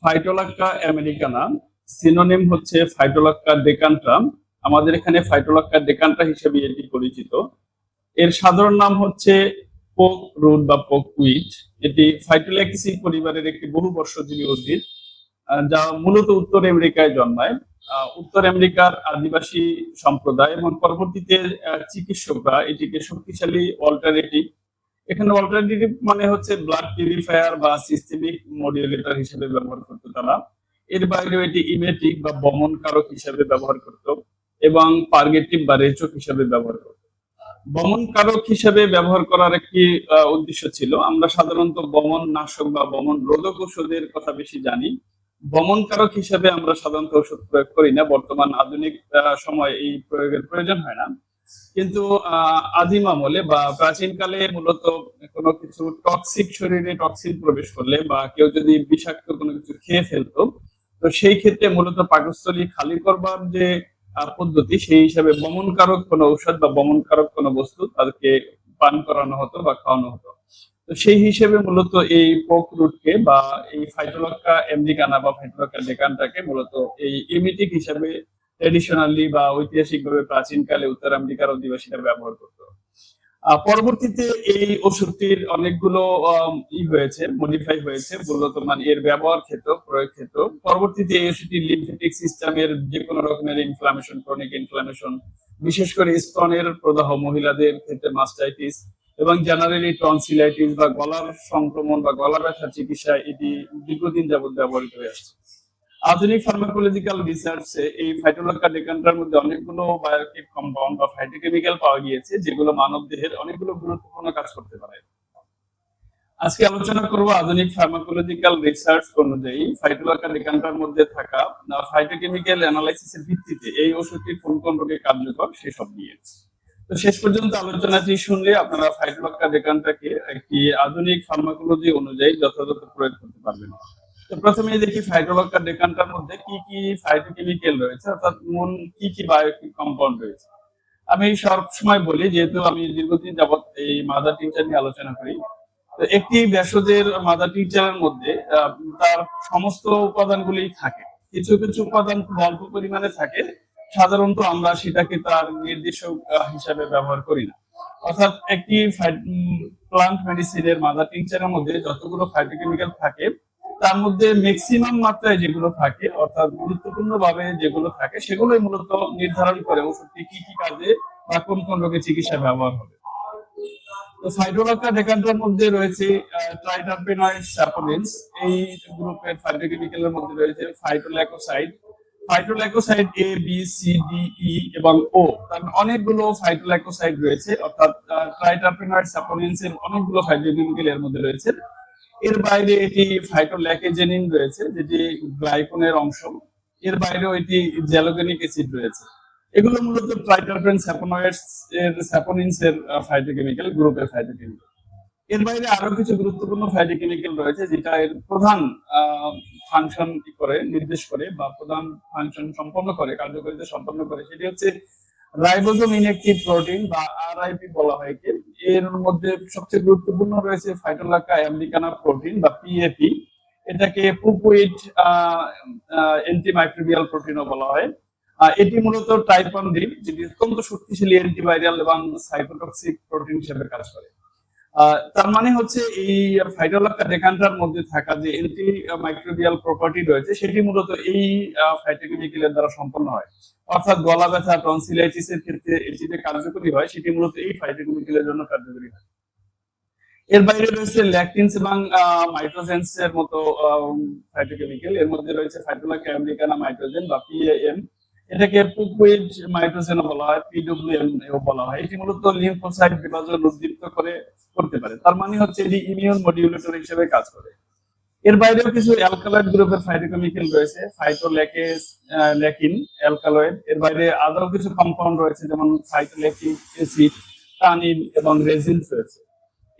Phytolacca americana, synonym হচ্ছে Phytolacca ডেকান্ট্রাম। আমাদের এখানে ফাইটোলাক্কা ডেকান্ট্রা হিসেবে এটি পরিচিত। এর সাধারণ নাম হচ্ছে পোক রুট বা পোকউইট। এটি ফাইটোল্যাকিসি পরিবারের একটি বহুবর্ষজীবী উদ্ভিদ, যা মূলত উত্তর আমেরিকায় জন্মায়। উত্তর আমেরিকার আদিবাসী সম্প্রদায় এবং পরবর্তীতে চিকিৎসকরা এটিকে শক্তিশালী অল্টারনেটিভ, এখানে অল্টারনেটিভ মানে হচ্ছে ব্লাড পিউরিফায়ার বা সিস্টেমিক মডিউলেটর হিসেবে ব্যবহার করতো তারা। এর বাইরেও এটি ইমেটিক বা বমন কারক হিসেবে ব্যবহার করত এবং পার্গেটিভ বা রেচক হিসেবে ব্যবহার করত। বমন কারক হিসেবে ব্যবহার করার একটি উদ্দেশ্য ছিল, আমরা সাধারণত বমন নাশক বা বমন রোধক ওষুধের কথা বেশি জানি। বমন কারক হিসেবে আমরা সাধারণত ওষুধ প্রয়োগ করি না, বর্তমান আধুনিক সময় এই প্রয়োগের প্রয়োজন হয় না। কিন্তু আদিম আমলে বা প্রাচীনকালে মূলত কোনো কিছু টক্সিক, শরীরে টক্সিন প্রবেশ করলে বা কেউ যদি বিষাক্ত কোনো কিছু খেয়ে ফেলতো, তো সেই ক্ষেত্রে মূলত পাকস্থলী খালি করবার যে পদ্ধতি, সেই হিসাবে বমনকারক কোনো ঔষধ বা বমনকারক কোনো বস্তু তাদেরকে পান করানো হতো বা খাওয়ানো হতো। তো সেই হিসেবে মূলত এই পোক রুটকে বা এই ফাইটোলাক্কা আমেরিকানা বা ফাইটোলাক্কা ডেকান্ট্রাকে মূলত এই ইমিটিক হিসেবে ট্রেডিশনালি বা ঐতিহাসিকভাবে প্রাচীনকালে উত্তর আমেরিকার অধিবাসীরা ব্যবহার করত। পরবর্তীতে এই ওষুধটির অনেকগুলো হয়েছে, মডিফাই হয়েছে মূলত মানে এর ব্যবহার ক্ষেত্র, প্রয়োগ ক্ষেত্র। পরবর্তীতে এই ওষুধটি লিম্ফেটিক সিস্টেমের যে কোনো রকমের ইনফ্লামেশন, ক্রনিক ইনফ্লামেশন, বিশেষ করে স্তনের প্রদাহ, মহিলাদের ক্ষেত্রে মাস্টাইটিস এবং জেনারেলি টনসিলাইটিস বা গলার সংক্রমণ বা গলা ব্যথার চিকিৎসায় এটি দীর্ঘদিন যাবত ব্যবহৃত হয়ে আসছে। আধুনিক ফার্মাকোলজিক্যাল রিসার্চে এই ফাইটোলাক্কা ডেকান্ট্রার মধ্যে অনেকগুলো বায়োঅ্যাক্টিভ কম্পাউন্ড বা ফাইটোকেমিক্যাল পাওয়া গিয়েছে, যেগুলো মানব দেহের অনেকগুলো গুরুত্বপূর্ণ কাজ করতে পারে। আজকে আলোচনা করব আধুনিক ফার্মাকোলজিক্যাল রিসার্চ অনুযায়ী ফাইটোলাক্কা ডেকান্ট্রার মধ্যে থাকা ফাইটোকেমিক্যাল অ্যানালাইসিসের ভিত্তিতে এই ওষুধটি কোন কোন রোগে কার্যকর সেসব নিয়ে। তো শেষ পর্যন্ত আলোচনাটি শুনলে আপনারা ফাইটোলাক্কা ডেকান্ট্রাকে একটি আধুনিক ফার্মাকোলজি অনুযায়ী যথাযথ প্রয়োগ করতে পারবেন। তো প্রথমে দেখি ফাইটোলাক্কা ডেকান্ট্রার মধ্যে কি কি ফাইটোকেমিক্যাল রয়েছে, অর্থাৎ কি কি বায়োঅ্যাক্টিভ কম্পাউন্ড রয়েছে। আমি সব সময় বলি, যেহেতু আমি দীর্ঘদিন যাবত এই মাদার টিংচার নিয়ে আলোচনা করি, তো একটি ভেষজের মাদার টিংচারের মধ্যে তার সমস্ত উপাদানগুলি থাকে। কিছু কিছু উপাদান খুব অল্প পরিমাণে থাকে, সাধারণত আমরা সেটাকে তার নির্দেশক হিসাবে ব্যবহার করি না। অর্থাৎ একটি প্লান্ট মেডিসিনের মাদার টিংচারের মধ্যে যতগুলো ফাইটোকেমিক্যাল থাকে, তার মধ্যে ম্যাক্সিমাম মাত্রায় যেগুলো থাকে, অর্থাৎ গুরুত্বপূর্ণ ভাবে যেগুলো থাকে, সেগুলোই মূলত নির্ধারণ করে ওষুধটি কি কি কাজে বা কোন কোন রোগে চিকিৎসা ব্যবহার হবে। তো ফাইটোলাক্কা ডেকান্ট্রার মধ্যে রয়েছে ট্রাইটারপেনয়েড স্যাপোনিনস। এই গ্রুপের ফাইটোকেমিক্যালের মধ্যে রয়েছে ফাইটোল্যাকোসাইড, ফাইটোল্যাকোসাইড এ, বি, সি, ডি, ই এবং ও, তার অনেকগুলো ফাইটোল্যাকোসাইড রয়েছে, অর্থাৎ ট্রাইটারপেনয়েড স্যাপোনিনস এর অনেকগুলো ফাইটোকেমিক্যাল এর মধ্যে রয়েছে। এর বাইরে এটি ফাইটোল্যাকেজেনিন রয়েছে, যেটি গ্লাইকোনের অংশ। এর বাইরেও এটি জ্যালোগেনিক অ্যাসিড রয়েছে। এগুলো মূলত ট্রাইটারপেন স্যাপোনয়েডস এর স্যাপোনিনস এর ফাইটোকেমিক্যাল গ্রুপের ফাইটোকেমিক্যাল। এর বাইরে আরো কিছু গুরুত্বপূর্ণ ফাইটোকেমিক্যাল রয়েছে, যেটা এর প্রধান ফাংশন করে নির্দেশ করে বা প্রধান ফাংশন সম্পন্ন করে, কার্যকারিতা সম্পন্ন করে। সেটি হচ্ছে রাইবোজোম ইনঅ্যাক্টিভ প্রোটিন বা আরআইপি বলা হয়। এর মধ্যে সবচেয়ে গুরুত্বপূর্ণ রয়েছে ফাইটোলাক্কা আমেরিকানা প্রোটিন বা পিএপি। এটাকে পুপউইড অ্যান্টিমাইক্রোবিয়াল প্রোটিনও বলা হয়। এটি মূলত টাইপ 1 ডি, যেটি অত্যন্ত শক্তিশালী অ্যান্টিভাইরাল এবং সাইটোটক্সিক প্রোটিন হিসেবে কাজ করে। তার মানে হচ্ছে এই ফাইটোলাক্কা ডেকান্ট্রার মধ্যে থাকা যে অ্যান্টি মাইক্রোবিয়াল প্রপার্টি রয়েছে, সেটি মূলত এই ফাইটোকেমিক্যালের দ্বারা সম্পন্ন হয়। অর্থাৎ গলা ব্যথা, টনসিলাইটিসের ক্ষেত্রে এটি যে কার্যকরী হয়, সেটি মূলত এই ফাইটোকেমিক্যালের জন্য কার্যকরী হয়। এর বাইরে রয়েছে ল্যাকটিনস এবং মাইট্রোজেন্স এর মতো ফাইটোকেমিক্যাল। এর মধ্যে রয়েছে ফাইটোলাক্কা আমেরিকানা মাইট্রোজেন বা পিএএম, এটাকে পুপউইড মাইট্রোজেন বলা হয়, পিডব্লিউএম এও বলা হয়। এটি মূলত লিম্ফোসাইট বিভাজন উদ্দীপ্ত করতে পারে। তার মানে হচ্ছে এটি ইমিউন মডিউলেটর হিসেবে কাজ করে। এর বাইরেও কিছু অ্যালকালয়েড গ্রুপের ফাইটোকেমিক্যাল রয়েছে, ফাইটোল্যাকেস, ল্যাকিন, অ্যালকালয়েড। এর বাইরে আরো কিছু কম্পাউন্ড রয়েছে, যেমন ফাইটোল্যাকিক অ্যাসিড, টানিন এবং রেজিনস রয়েছে।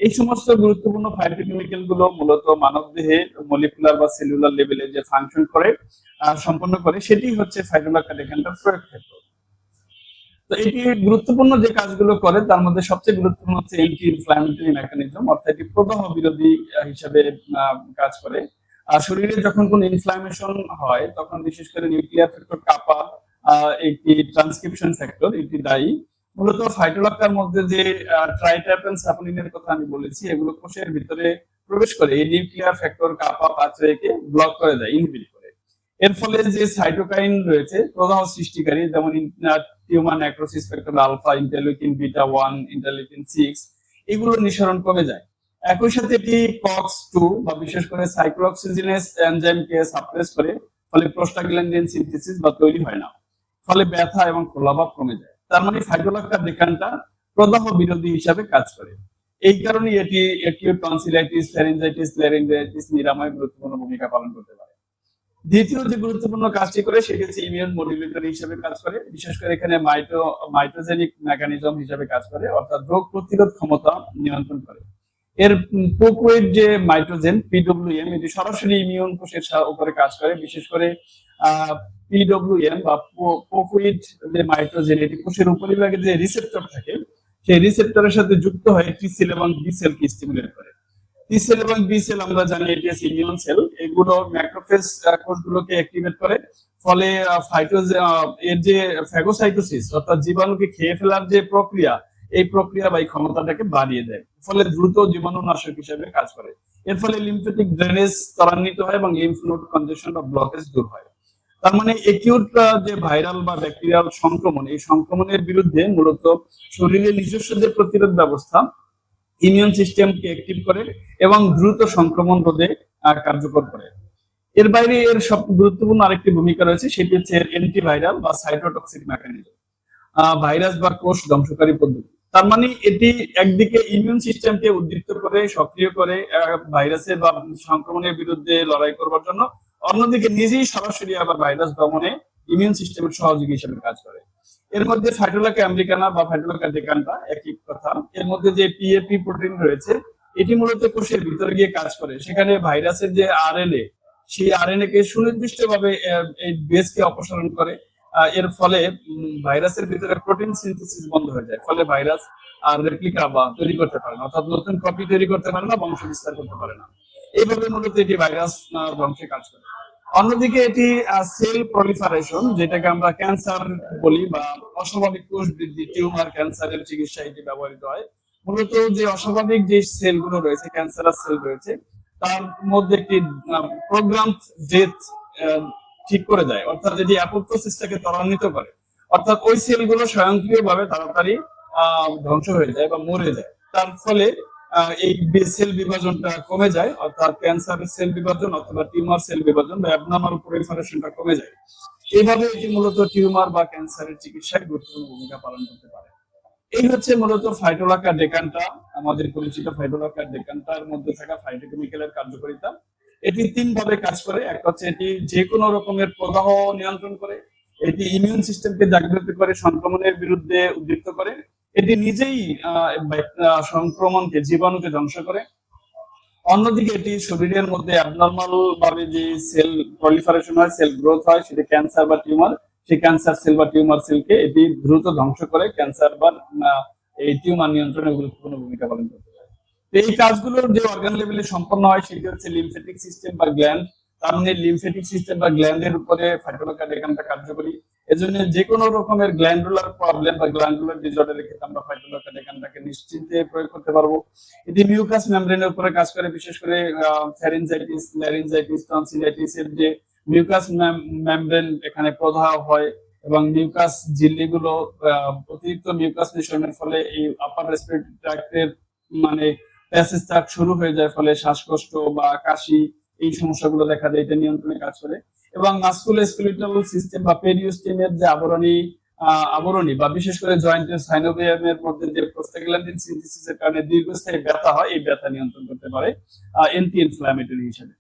এই সমস্ত গুরুত্বপূর্ণ ফাইটোকেমিক্যাল গুলো মূলত মানবদেহে মলিকুলার বা সেলুলার লেভেলে যে ফাংশন করে সম্পন্ন করে, সেটি হচ্ছে ফাইটোলাক্কা ডেকান্ট্রার প্রয়োগ ক্ষেত্র। তো এটি গুরুত্বপূর্ণ যে কাজগুলো করে, তার মধ্যে সবচেয়ে গুরুত্বপূর্ণ হচ্ছে অ্যান্টি ইনফ্ল্যামেটরি মেকানিজম, অর্থাৎ এটি প্রদাহ বিরোধী হিসেবে কাজ করে। শরীরে যখন কোনো ইনফ্লামেশন হয় তখন বিশেষ করে নিউক্লিয়ার ফ্যাক্টর কাপা একটি ট্রান্সক্রিপশন ফ্যাক্টর এটি দায়ী। মূলত ফাইটোলক্কার মধ্যে যে ট্রাইটারপেন সাপোনিনের কথা আমি বলেছি, এগুলো কোষের ভিতরে প্রবেশ করে এই নিউক্লিয়ার ফ্যাক্টর কাপা পাথওয়েকে ব্লক করে দেয়, ইনহিবিট করে। এর ফলে যে সাইটোকাইন রয়েছে প্রদাহ সৃষ্টিকারী, যেমন tumour necrosis factor alpha, interleukin beta 1, interleukin 6, এগুলোর নিঃসরণ কমে যায়। একই সাথে এটি কক্স-2 বা বিশেষ করে সাইক্লোঅক্সিজেনেস এনজাইমকে সাপ্রেস করে, ফলে প্রোস্টাগ্ল্যান্ডিন সিনথেসিস বা তৈরি হয় না, ফলে ব্যথা এবং ফোলাভাব কমে যায়। তার মানে ফাইটোলক্কার ডেকানটা প্রদাহ বিরোধী হিসাবে কাজ করে। এই কারণে এটি অ্যাকিউট টনসিলাইটিস, ফ্যারিঞ্জাইটিস, ল্যারিঙ্গাইটিস নিরাময়ে গুরুত্বপূর্ণ ভূমিকা পালন করতে পারে। দ্বিতীয় যে গুরুত্বপূর্ণ কাজটি করে সেটি হচ্ছে ইমিউন মডুলেটর হিসেবে কাজ করে। বিশেষ করে এখানে মাইটোজেনিক মেকানিজম হিসেবে কাজ করে, অর্থাৎ রোগ প্রতিরোধ ক্ষমতা নিয়ন্ত্রণ করে। এর পোকোয়েড যে মাইটোজেন পিডব্লিউএম, এটি সরাসরি ইমিউন কোষের উপরে কাজ করে। বিশেষ করে পিডব্লিউএম বা পোকোয়েড যে মাইটোজেন, এটি কোষের উপরিভাগে যে রিসেপ্টর থাকে সেই রিসেপ্টরের সাথে যুক্ত হয়ে টি সেল এবং বি সেলকে স্টিমুলেট করে। টি সেল এবং বি সেল আমরা জানি এটি হচ্ছে ইমিউন সেল, এগুলো ম্যাক্রোফেজ কোষগুলোকে অ্যাক্টিভেট করে, ফলে এর যে ফ্যাগোসাইটোসিস অর্থাৎ জীবাণুকে খেয়ে ফেলার যে প্রক্রিয়া, এই প্রক্রিয়া বা এই ক্ষমতাটাকে বাড়িয়ে দেয়, ফলে দ্রুত জীবাণুনাশক হিসেবে কাজ করে। এর ফলে লিম্ফেটিক ড্রেনেজ ত্বরান্বিত হয় এবং লিম্ফ নোড কনজেশন বা ব্লকেজ দূর হয়। তার মানে একিউট যে ভাইরাল বা ব্যাকটেরিয়াল সংক্রমণ, এই সংক্রমণের বিরুদ্ধে মূলত শরীরের নিজস্ব যে প্রতিরোধ ব্যবস্থা ইমিউন সিস্টেমকে অ্যাক্টিভ করে এবং দ্রুত সংক্রমণ রোধে কার্যকর করে। এর বাইরে এর সব গুরুত্বপূর্ণ আরেকটি ভূমিকা রয়েছে, সেটি হচ্ছে অ্যান্টিভাইরাল বা সাইটোটক্সিক মেকানিজম, ভাইরাস বা কোষ ধ্বংসকারী পদ্ধতি। তার মানে এটি একদিকে ইমিউন সিস্টেমকে উদ্দীপ্ত করে, সক্রিয় করে ভাইরাসের বা সংক্রমণের বিরুদ্ধে লড়াই করবার জন্য, অন্যদিকে নিজেই সরাসরি আবার ভাইরাস দমনে ইমিউন সিস্টেমের সহযোগী হিসেবে কাজ করে। এর মধ্যে ফাইটোলক্কা আমেরিকানা বা ফাইটোলক্কা ডেকানটা একই কথা। এর মধ্যে যে পিএপি প্রোটিন রয়েছে এটি মূলত কোষের ভিতরে গিয়ে কাজ করে, সেখানে ভাইরাসের যে আরএনএ, সেই আরএনএ কে সুনির্দিষ্টভাবে এই বেসকে অপসারণ করে। এর ফলে ভাইরাসের ভিতরে প্রোটিন সিনথেসিস বন্ধ হয়ে যায়, ফলে ভাইরাস আর রেপ্লিকা বা তৈরি করতে পারে না, অর্থাৎ নতুন কপি তৈরি করতে পারে না, বংশ বিস্তার করতে পারে না। এইভাবে মূলত এটি ভাইরাস ধ্বংসে কাজ করে। অন্যদিকে এটি সেল প্রলিফারেশন, যেটাকে আমরা ক্যান্সার বলি বা অস্বাভাবিক কোষ বৃদ্ধি, টিউমার, ক্যান্সারের চিকিৎসায় এটি ব্যবহৃত হয়। মূলত যে অস্বাভাবিক যে সেলগুলো রয়েছে, ক্যান্সারাস সেল রয়েছে, তার মধ্যে একটি প্রোগ্রাম ডেথ ঠিক করে দেয়, অর্থাৎ এটি অ্যাপোপ্টোসিসটাকে ত্বরান্বিত করে, অর্থাৎ ওই সেলগুলো স্বয়ংক্রিয়ভাবে তাড়াতাড়ি ধ্বংস হয়ে যায় বা মরে যায়। তার ফলে এই সেল বিভাজনটা কমে যায়, অর্থাৎ ক্যান্সারের সেল বিভাজন অথবা টিউমার সেল বিভাজন বা অ্যাবনর্মাল প্রলিফারেশনটা কমে যায়। এইভাবে এটি মূলত টিউমার বা ক্যান্সারের চিকিৎসায় গুরুত্বপূর্ণ ভূমিকা পালন করতে পারে। এই হচ্ছে মূলত ফাইটোলক্কা ডেকানটা, আমাদের পরিচিত ফাইটোলক্কা ডেকানটার মধ্যে থাকা ফাইটোকেমিক্যালের কার্যকারিতা। এটি তিন ভাবে কাজ করে। একটা হচ্ছে এটি যে কোনো রকমের প্রদাহ নিয়ন্ত্রণ করে, এটি ইমিউন সিস্টেমকে জাগ্রত করে, সংক্রমণের বিরুদ্ধে উদ্দীপ্ত করে, এটি নিজেই সংক্রমণকে, জীবাণুকে ধ্বংস করে। অন্যদিকে এটি শরীরের মধ্যে অ্যাবনর্মাল ভাবে যে সেল প্রলিফারেশন হয়, সেল গ্রোথ হয়, সেটা ক্যান্সার বা টিউমার, সেই ক্যান্সার সেল বা টিউমার সেলকে এটি দ্রুত ধ্বংস করে ক্যান্সার বা এই টিউমার নিয়ন্ত্রণে গুরুত্বপূর্ণ ভূমিকা পালন করতে পারে। এই কাজগুলোর যে অর্গান লেভেলে সম্পন্ন হয় সেটি হচ্ছে লিম্ফেটিক সিস্টেম বা গ্ল্যান্ড। তার মানে লিম্ফেটিক সিস্টেম বা গ্ল্যান্ডের উপরে ফাইটোলক্কা ডেকানটা কার্যকরী। এজন্য যে কোনো রকমের গ্ল্যান্ডুলার প্রবলেম বা গ্ল্যান্ডুলার ডিসঅর্ডারের ক্ষেত্রে আমরা ফাইটোলক্কা ডেকানটাকে নিশ্চিন্তে প্রয়োগ করতে পারবো। এটি মিউকাস মেমব্রেনের উপরে কাজ করে, বিশেষ করে ফ্যারিঞ্জাইটিস, ল্যারিঞ্জাইটিস, টনসিলাইটিস এর যে মিউকাস মেমব্রেন এখানে প্রদাহ হয় এবং মিউকাস ঝিল্লিগুলো অতিরিক্ত মিউকাস নিঃসরণের ফলে এই আপার রেসপিরেটরি ট্র্যাক্টের মানে প্যাসেজটা শুরু হয়ে যায়, ফলে শ্বাসকষ্ট বা কাশি এই সমস্যাগুলো দেখা যায়, এটা নিয়ন্ত্রণে কাজ করে। এবং মাস্কুলোস্কেলিটাল সিস্টেম বা পেরিওস্টিমের যে আবরণী বা বিশেষ করে জয়েন্টের সাইনোভিয়ামের মধ্যে যে প্রোস্টাগ্ল্যান্ডিন সিনথেসিসের কারণে দীর্ঘস্থায়ী ব্যথা হয়, এই ব্যথা নিয়ন্ত্রণ করতে পারে অ্যান্টি ইনফ্ল্যামেটরি হিসেবে।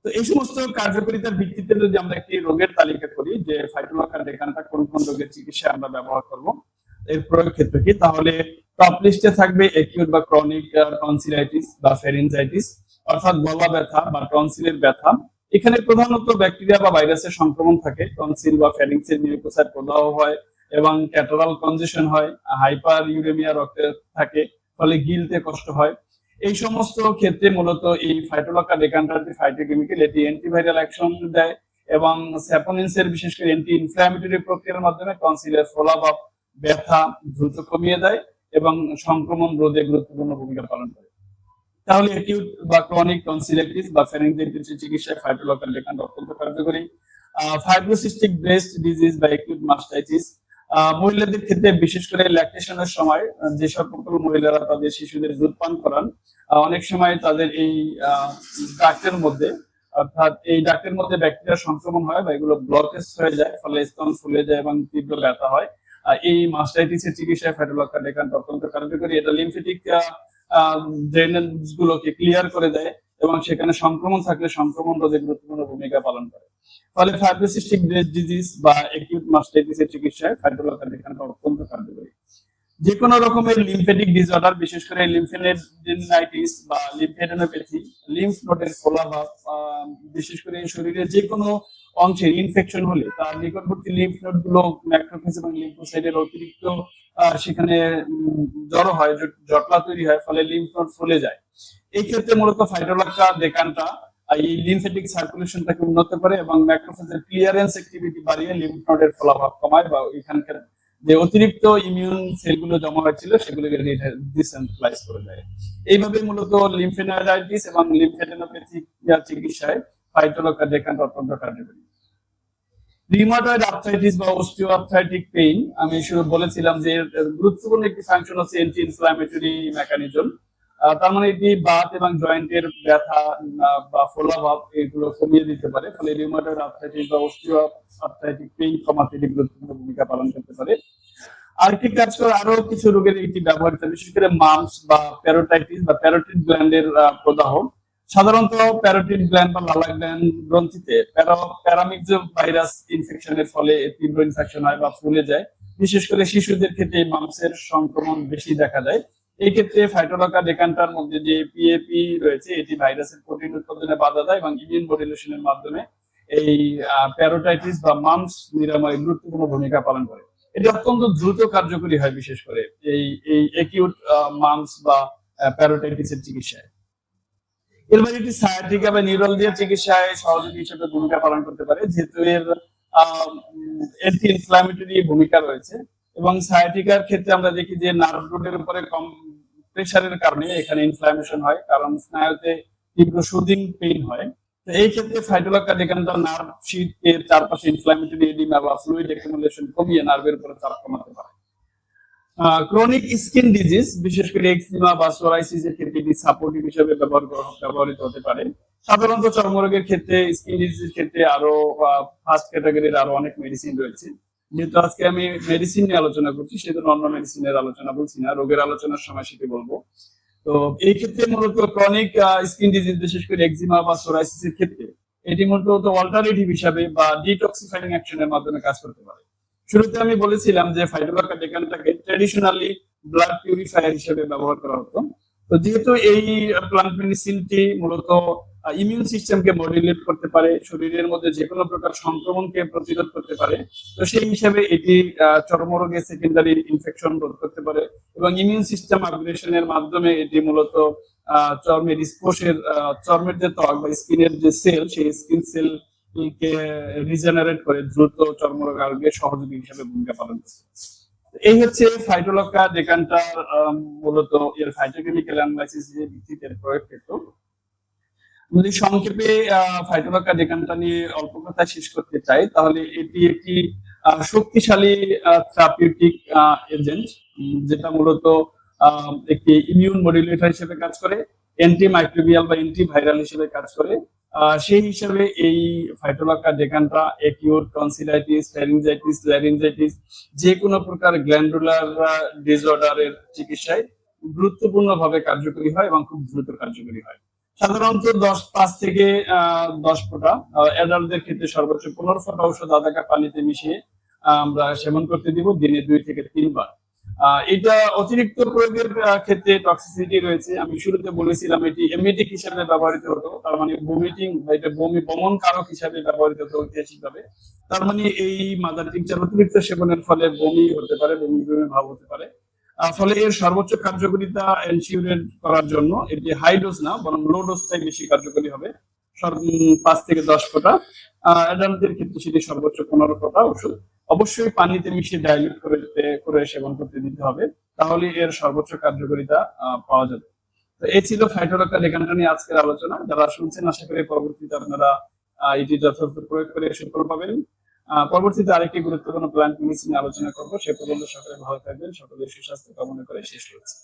তো এই সমস্ত কার্যকারিতার ভিত্তিতে যদি আমরা একটি রোগের তালিকা করি যে ফাইটোলক্কা ডেকানটা কোন কোন রোগের চিকিৎসায় আমরা ব্যবহার করব, এর প্রয়োগ ক্ষেত্র কি, তাহলে টপ লিস্টে থাকবে অ্যাকিউট বা ক্রনিক টনসিলাইটিস বা ফ্যারিঞ্জাইটিস, অর্থাৎ গলা ব্যথা বা টনসিলের ব্যথা। এখানে প্রধানত ব্যাকটেরিয়া বা ভাইরাসের সংক্রমণ থাকে, টনসিল বা ফ্যারিংসের মিউকোসাইট প্রদাহ হয় এবং ক্যাটারাল কনজেশন হয়, হাইপার ইউরেমিয়া রক্তে থাকে, ফলে গিলতে কষ্ট হয়। এই সমস্ত ক্ষেত্রে মূলত এই ফাইটোলক্কা ডেকান্টার যে ফাইটোকেমিক্যাল, এটি অ্যান্টিভাইরাল অ্যাকশন দেয় এবং স্যাপোনিনসের বিশেষ করে অ্যান্টি ইনফ্ল্যামেটরি প্রক্রিয়ার মাধ্যমে টনসিলের ফোলাভাব, ব্যথা দ্রুত কমিয়ে দেয় এবং সংক্রমণ রোধে গুরুত্বপূর্ণ ভূমিকা পালন করে। তাহলে অ্যাকিউট বা ক্রনিক টনসিলাইটিস বা ফ্যারিঞ্জাইটিসের চিকিৎসায় ফাইটোলক্কা ডেকান্টা অত্যন্ত কার্যকরী। ফাইব্রোসিস্টিক ব্রেস্ট ডিজিজ বা অ্যাকিউট মাস্টাইটিস, মহিলাদের ক্ষেত্রে বিশেষ করে ল্যাকটেশনের সময় যে সকল মহিলারা তাদের শিশুদের দুধ পান করান, অনেক সময় তাদের এই ডাক্টের মধ্যে, অর্থাৎ এই ডাক্টের মধ্যে ব্যাকটেরিয়া সংক্রমণ হয় বা এগুলো ব্লকেজ হয়ে যায়, ফলে স্তন ফুলে যায় এবং তীব্র ব্যথা হয়। এই মাস্টাইটিসের চিকিৎসায় ফাইটোলক্কা ডেকান্টা অত্যন্ত কার্যকরী। এটা লিম্ফেটিক ড্রেনেজ গুলোকে ক্লিয়ার করে দেয় এবং সেখানে সংক্রমণ থাকলে সংক্রমণ রোধে গুরুত্বপূর্ণ ভূমিকা পালন করে। ফলে ফাইব্রোসিস্টিক ব্রেস্ট ডিজিজ বা অ্যাকিউট মাস্টাইটিসের চিকিৎসায় ফাইটোলক্কা ডেকান্টা অত্যন্ত কার্যকরী। যে কোনো রকমের লিম্ফেটিক ডিসঅর্ডার, বিশেষ করে লিম্ফেডেনাইটিস বা লিম্ফেডেনোপ্যাথি, লিম্ফ নোডের ফোলাভাব, বিশেষ করে শরীরের যে কোনো অংশে ইনফেকশন হলে তার নিকটবর্তী লিম্ফ নোড গুলো ম্যাক্রোফেজ এবং লিম্ফোসাইটের অতিরিক্ত সেখানে জড়ো হয়, জটলা তৈরি হয়, ফলে লিম্ফ নোড ফুলে যায়। এই ক্ষেত্রে মূলত ফাইটোলক্কা ডেকান্টা এই লিম্ফেটিক সার্কুলেশনটাকে উন্নত করে এবং ম্যাক্রোফেজের ক্লিয়ারেন্স অ্যাক্টিভিটি বাড়িয়ে লিম্ফ নোডের ফলাভাব কমায় বা এখানকার যে অতিরিক্ত ইমিউন সেলগুলো জমা হয়েছিল সেগুলোকে ডিসেন্ট্রালাইজ করে দেয়। এইভাবে মূলত লিম্ফেনাইটিস এবং লিম্ফেডেনোপ্যাথি চিকিৎসায় ফাইটোলক্কা ডেকান্টা অত্যন্ত কার্যকরী। রিউমাটয়েড আর্থ্রাইটিস বা অস্টিওআর্থ্রাইটিক পেইন, আমি শুরু বলেছিলাম যে গুরুত্বপূর্ণ একটি ফাংশন হচ্ছে অ্যান্টি ইনফ্ল্যামেটরি মেকানিজম। তার মানে এটি বাত এবং জয়েন্টের ব্যথা বা ফোলাভাব এগুলো কমিয়ে দিতে পারে, ফলে রিউমাটয়েড আর্থ্রাইটিস বা অস্টিওআর্থ্রাইটিক পেইন কমাতে এটি গুরুত্বপূর্ণ ভূমিকা পালন করতে পারে। আরেকটি কাজ করে আরো কিছু রোগের এটি ব্যবহৃত, বিশেষ করে মাম্পস বা প্যারোটাইটিস বা প্যারোটিড গ্ল্যান্ডের প্রদাহ। সাধারণত প্যারোটিড গ্ল্যান্ড বা লালা গ্ল্যান্ড গ্রন্থিতে প্যারামিক্সো ভাইরাস ইনফেকশনের ফলে তীব্র ইনফেকশন হয় বা ফুলে যায়। বিশেষ করে শিশুদের ক্ষেত্রে মাম্পসের সংক্রমণ বেশি দেখা যায়। এই ক্ষেত্রে ফাইটোলক্কা ডেকান্টার মধ্যে যে পিএপি রয়েছে, এটি ভাইরাসের প্রোটিন উৎপাদনে বাধা দেয় এবং ইমিউন মডুলেশনের মাধ্যমে এই প্যারোটাইটিস বা মাম্পস নিরাময়ে গুরুত্বপূর্ণ ভূমিকা পালন করে। এটি অত্যন্ত দ্রুত কার্যকরী হয়, বিশেষ করে এই অ্যাকিউট মাম্পস বা প্যারোটাইটিসের চিকিৎসায়। এরপরে এটি সায়াটিকা বা নিউরালজিয়া চিকিৎসায় সহযোগী হিসেবে ভূমিকা পালন করতে পারে, যেহেতু এর অ্যান্টি ইনফ্ল্যামেটরি ভূমিকা রয়েছে। এবং সায়াটিকার ক্ষেত্রে আমরা দেখি যে নার্ভ রুটের উপরে কম প্রেসারের কারণে এখানে ইনফ্ল্যামেশন হয়, কারণ স্নায়ুতে তীব্র সুদিং পেইন হয়। তো এই ক্ষেত্রে ফাইটোলক্কা ডেকান্টা নার্ভ শীট এর চারপাশে ইনফ্ল্যামেটরি এডিমা বা ফ্লুইড অ্যাকুমুলেশন কমিয়ে নার্ভের উপরে চাপ কমাতে পারে। ক্রনিক স্কিন ডিজিজ, বিশেষ করে এক্সিমা বা সোরাইসিস এর ক্ষেত্রে এটি সাপোর্টিভ হিসেবে ব্যবহৃত হতে পারে। সাধারণত চর্মরোগের ক্ষেত্রে, স্কিন ডিজিজের ক্ষেত্রে আরো ফার্স্ট ক্যাটাগরির আরো অনেক মেডিসিন রয়েছে। যেহেতু আজকে আমি মেডিসিন নিয়ে আলোচনা করছি, সেজন্য অন্য মেডিসিনের আলোচনা বলছি না, রোগের আলোচনার সময় সেটি বলবো। তো এই ক্ষেত্রে মূলত ক্রনিক স্কিন ডিজিজ, বিশেষ করে এক্সিমা বা সোরাইসিস এর ক্ষেত্রে এটি মূলত অল্টারনেটিভ হিসাবে বা ডিটক্সিফাইং অ্যাকশনের মাধ্যমে কাজ করতে পারে। শুরুতে আমি বলেছিলাম যে ফাইটোলক্কা ডেকান্টাকে ট্র্যাডিশনালি ব্লাড পিউরিফায়ার হিসেবে ব্যবহার করা হতো। তো যেহেতু এই প্লান্ট মেডিসিনটি মূলত ইমিউন সিস্টেমকে মডুলেট করতে পারে, শরীরের মধ্যে যে কোনো প্রকার সংক্রমণকে প্রতিরোধ করতে পারে, তো সেই হিসাবে এটি চর্মরোগে সেকেন্ডারি ইনফেকশন রোধ করতে পারে এবং ইমিউন সিস্টেম আপগ্রেডেশনের মাধ্যমে এটি মূলত চর্মের স্পোষের চর্মের যে ত্বক বা স্কিনের যে সেল, সেই স্কিন সেল কে রিজেনারেট করে দ্রুত চর্মরোগ আরোগ্যে সহযোগী হিসেবে ভূমিকা পালন করে। এই হচ্ছে ফাইটোলক্কা ডেকান্টার মূলত এর ফাইটোকেমিক্যাল অ্যানালাইসিস এর ভিত্তিতে প্রয়োগ ক্ষেত্র। যদি সংক্ষেপে ফাইটোলক্কা ডেকান্টা নিয়ে অল্প কথা শেষ করতে চাই, তাহলে এটি একটি শক্তিশালী থেরাপিউটিক এজেন্ট, যেটা মূলত একটি ইমিউন মডুলেটর হিসেবে কাজ করে, অ্যান্টি মাইক্রোবিয়াল বা অ্যান্টি ভাইরাল হিসেবে কাজ করে। সেই হিসাবে এই phytolacca decandra acute tonsillitis, pharyngitis, laryngitis, যে কোনো প্রকার গ্ল্যান্ডুলার ডিসঅর্ডারের চিকিৎসায় গুরুত্বপূর্ণভাবে কার্যকরী হয় এবং খুব দ্রুত কার্যকরী হয়। সাধারণত 5 থেকে 10 ফোঁটা, অ্যাডাল্টদের ক্ষেত্রে সর্বোচ্চ 15 ফোঁটা ঔষধ আধা কাপ পানিতে মিশিয়ে আমরা সেবন করতে দিব দিনে 2 থেকে 3 বার। এটা অতিরিক্ত প্রয়োগের ক্ষেত্রে টক্সিসিটি রয়েছে। আমি শুরুতে বলেছিলাম এটি এমেটিক হিসেবে ব্যবহৃত হতো, তার মানে ভমিটিং বা এটা বমন কারক হিসেবে ব্যবহৃত হতো ঐতিহাসিকভাবে। তার মানে এই মাদার টিংচার অতিরিক্ত সেবনের ফলে বমি হতে পারে, বমি ভাব হতে পারে। ফলে এর সর্বোচ্চ কার্যকারিতা এনশিওর করার জন্য এটি হাই ডোজ না বরং লো ডোজটাই বেশি কার্যকরী হবে। 5 থেকে 10 ফোঁটা। অ্যাডাল্টদের ক্ষেত্রে সেটি সর্বোচ্চ 15 ফোঁটা ওষুধ অবশ্যই পানিতে মিশিয়ে ডাইলিউট করে সেবন করতে দিতে হবে, তাহলে এর সর্বোচ্চ কার্যকারিতা পাওয়া যাবে। তো এই ছিল ফাইটোলক্কা ডেকানটা নিয়ে আজকের আলোচনা। যারা শুনছেন আশা করি পরবর্তীতে আপনারা এটি যথাযথ প্রয়োগ করে সুফল পাবেন। পরবর্তীতে আরেকটি গুরুত্বপূর্ণ প্ল্যান্ট মেডিসিন আলোচনা করবো। সে পর্যন্ত সকলে ভালো থাকবেন, সকলের সুস্বাস্থ্য কামনা করে শেষ করছি।